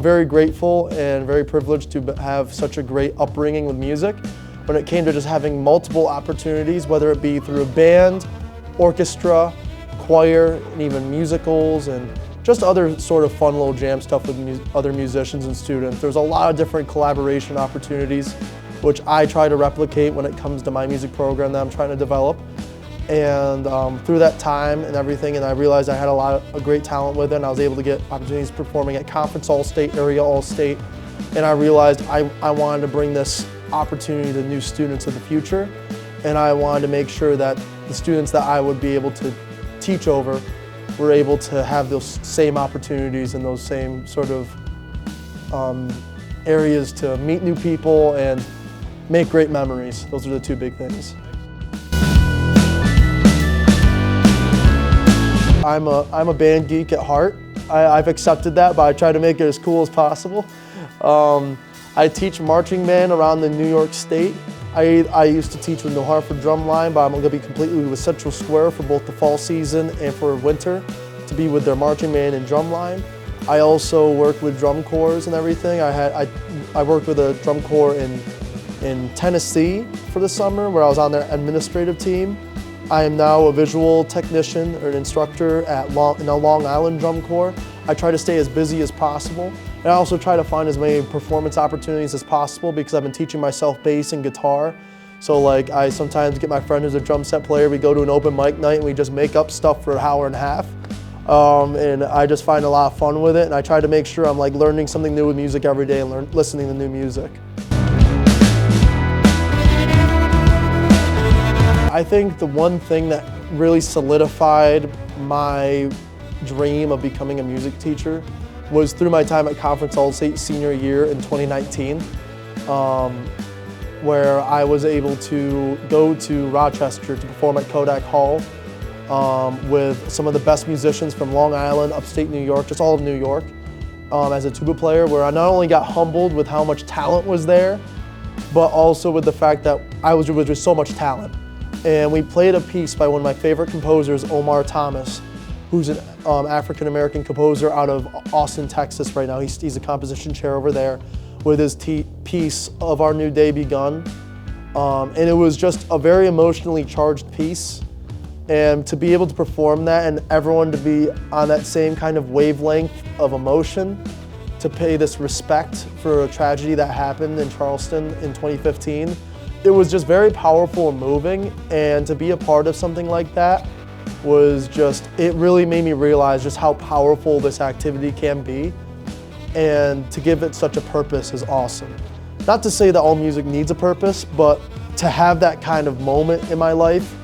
I'm very grateful and very privileged to have such a great upbringing with music. When it came to just having multiple opportunities, whether it be through a band, orchestra, choir, and even musicals, and just other sort of fun little jam stuff with other musicians and students. There's a lot of different collaboration opportunities, which I try to replicate when it comes to my music program that I'm trying to develop. And through that time and everything, and I realized I had a great talent with it, and I was able to get opportunities performing at conference all-state, area all-state, and I realized I wanted to bring this opportunity to new students of the future, and I wanted to make sure that the students that I would be able to teach over were able to have those same opportunities and those same sort of areas to meet new people and make great memories. Those are the two big things. I'm a band geek at heart. I've accepted that, but I try to make it as cool as possible. I teach marching band around the New York State. I used to teach with New Hartford Drumline, but I'm going to be completely with Central Square for both the fall season and for winter to be with their marching band and drumline. I also work with drum corps and everything. I worked with a drum corps in Tennessee for the summer where I was on their administrative team. I am now a visual technician or an instructor in a Long Island drum corps. I try to stay as busy as possible. And I also try to find as many performance opportunities as possible because I've been teaching myself bass and guitar. So like I sometimes get my friend who's a drum set player, we go to an open mic night and we just make up stuff for an hour and a half. And I just find a lot of fun with it, and I try to make sure I'm like learning something new with music every day and listening to new music. I think the one thing that really solidified my dream of becoming a music teacher was through my time at Conference All-State senior year in 2019, where I was able to go to Rochester to perform at Kodak Hall with some of the best musicians from Long Island, upstate New York, just all of New York, as a tuba player, where I not only got humbled with how much talent was there, but also with the fact that I was with so much talent. And we played a piece by one of my favorite composers, Omar Thomas, who's an African-American composer out of Austin, Texas right now. He's a composition chair over there with his piece, Of Our New Day Begun. And it was just a very emotionally charged piece. And to be able to perform that and everyone to be on that same kind of wavelength of emotion, to pay this respect for a tragedy that happened in Charleston in 2015, it was just very powerful and moving. And to be a part of something like that was just, it really made me realize just how powerful this activity can be. And to give it such a purpose is awesome. Not to say that all music needs a purpose, but to have that kind of moment in my life,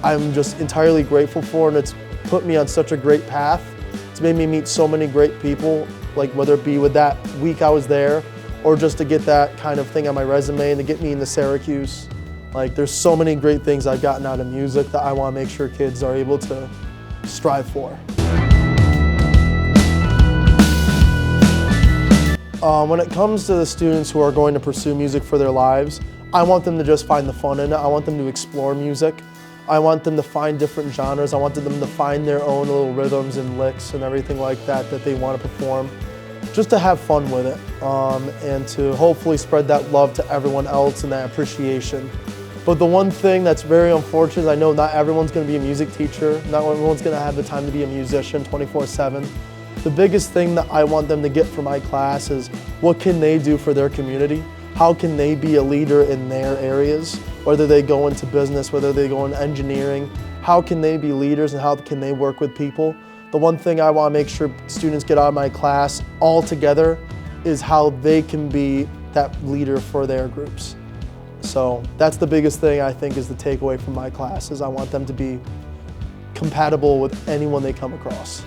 I'm just entirely grateful for, and it's put me on such a great path. It's made me meet so many great people, like whether it be with that week I was there, or just to get that kind of thing on my resume and to get me into Syracuse. Like there's so many great things I've gotten out of music that I want to make sure kids are able to strive for. When it comes to the students who are going to pursue music for their lives, I want them to just find the fun in it. I want them to explore music. I want them to find different genres. I want them to find their own little rhythms and licks and everything like that that they want to perform. Just to have fun with it and to hopefully spread that love to everyone else and that appreciation. But the one thing that's very unfortunate is I know not everyone's going to be a music teacher, not everyone's going to have the time to be a musician 24/7. The biggest thing that I want them to get from my class is what can they do for their community? How can they be a leader in their areas? Whether they go into business, whether they go into engineering, how can they be leaders and how can they work with people? The one thing I want to make sure students get out of my class all together is how they can be that leader for their groups. So that's the biggest thing I think is the takeaway from my class, is I want them to be compatible with anyone they come across.